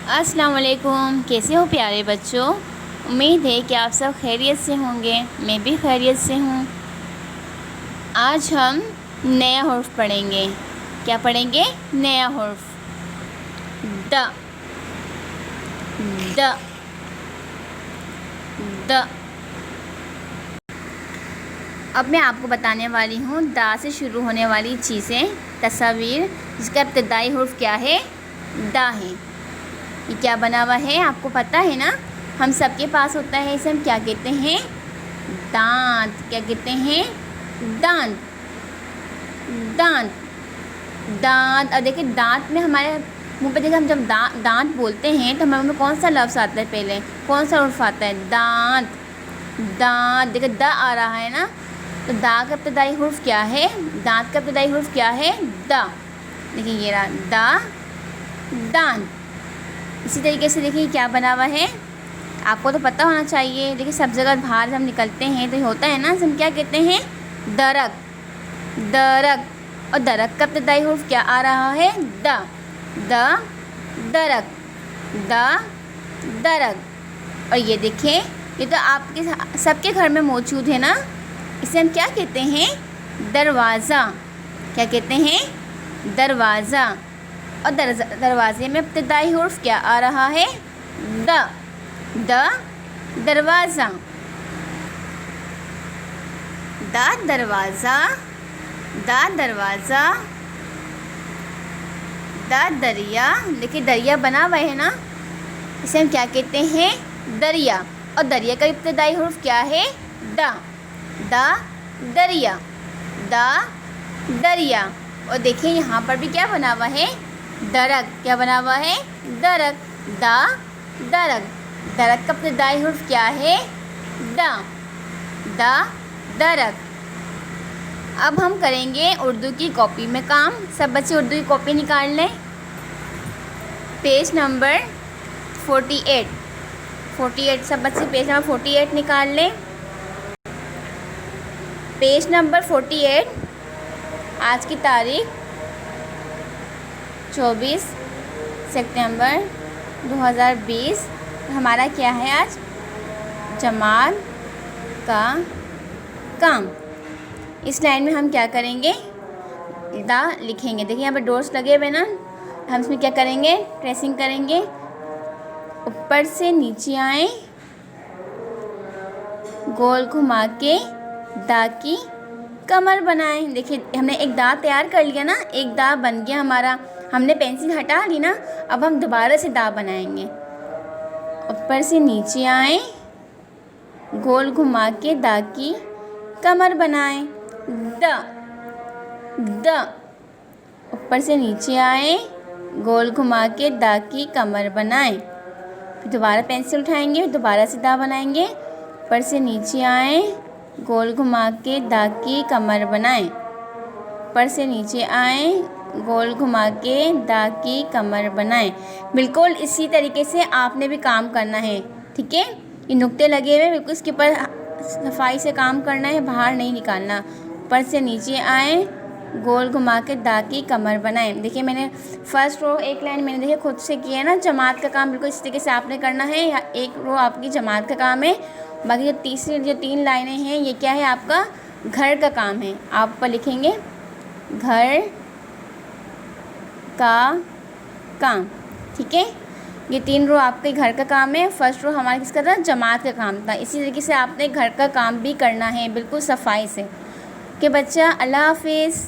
अस्सलाम वालेकुम। कैसे हो प्यारे बच्चों। उम्मीद है कि आप सब खैरियत से होंगे। मैं भी खैरियत से हूँ। आज हम नया हुर्फ पढ़ेंगे। क्या पढ़ेंगे? नया हुर्फ। The the the. अब मैं आपको बताने वाली हूँ दा से शुरू होने वाली चीज़ें, तस्वीर, जिसका इब्तदाई हुर्फ क्या है? दा है। ये क्या बना हुआ है आपको पता है ना? हम सबके पास होता है। इसे हम क्या कहते हैं? दांत। क्या कहते हैं? दांत। दांत दांत। अब देखिए, दांत में हमारे मुंह पे देखिए, हम जब दांत बोलते हैं तो हमारे मुंह में कौन सा लफ्ज़ आता है? पहले कौन सा उर्फ आता है? दांत। दांत। देखिए द आ रहा है ना, तो दा का इब्तदाई हुर्फ क्या है? दांत का इब्तदाई हुर्फ क्या है? दा। देखिए ये रहा दा, दांत। इसी तरीके से देखिए क्या बना हुआ है, आपको तो पता होना चाहिए। देखिए सब जगह बाहर हम निकलते हैं तो होता है ना, हम क्या कहते हैं? दरक। दरक। और दरक का इब्तदाई हुर्फ क्या आ रहा है? द। दरक। द दरक। और ये देखिए, ये तो आपके सबके घर में मौजूद है ना। इसे हम क्या कहते हैं? दरवाज़ा। क्या कहते हैं? दरवाज़ा। और दरवाज़े में इब्तदाई हुर्फ क्या आ रहा है? द दरवाज़ा। दरवाज़ा। दरवाज़ा। दरिया। देखिए दरिया बना हुआ है ना, इसे हम क्या कहते हैं? दरिया। और दरिया का इब्तदाई हुर्फ क्या है? द दरिया। दरिया। और देखिए यहाँ पर भी क्या बना हुआ है? दरक। क्या बना हुआ है? दरक। दरक। दरक का इब्तदाई हुर्फ क्या है? दरक। अब हम करेंगे उर्दू की कॉपी में काम। सब बच्चे उर्दू की कॉपी निकाल लें। Page number 48। सब बच्चे पेज नंबर 48 निकाल लें। Page number 48। आज की तारीख 24 सितंबर 2020। हमारा क्या है आज? जमात का काम। इस लाइन में हम क्या करेंगे? दा लिखेंगे। देखिए यहाँ पर डोर्स लगे हुए ना, हम इसमें क्या करेंगे? ट्रेसिंग करेंगे। ऊपर से नीचे आए, गोल घुमा के दा की कमर बनाएं। देखिए हमने एक दा तैयार कर लिया ना, एक दा बन गया हमारा। हमने पेंसिल हटा ली ना, अब हम दोबारा से दा बनाएंगे। ऊपर से नीचे आए, गोल घुमा के दा की कमर बनाएं। द। ऊपर से नीचे आए, गोल घुमा के दा की कमर बनाएं। फिर दोबारा पेंसिल उठाएंगे, दोबारा से दा बनाएंगे। ऊपर से नीचे आए, गोल घुमा के दा की कमर बनाएं। ऊपर से नीचे आए, गोल घुमा के दा की कमर बनाएं। बिल्कुल इसी तरीके से आपने भी काम करना है, ठीक है? ये नुक्ते लगे हुए, बिल्कुल इसके ऊपर सफाई से काम करना है, बाहर नहीं निकालना। ऊपर से नीचे आए, गोल घुमा के दा की कमर बनाएं। देखिए मैंने फर्स्ट रो एक लाइन मैंने देखिए खुद से किया है ना। जमात का काम बिल्कुल इस तरीके से आपने करना है। या एक रो आपकी जमात का काम है, बाकी जो 3 लाइनें हैं ये क्या है? आपका घर का काम है। आप ऊपर लिखेंगे घर का काम, ठीक है? ये 3 रो आपके घर का काम है। फर्स्ट रो हमारा किसका था? जमात का काम था। इसी तरीके से आपने घर का काम भी करना है, बिल्कुल सफाई से। कि बच्चा, अल्लाह हाफिज़।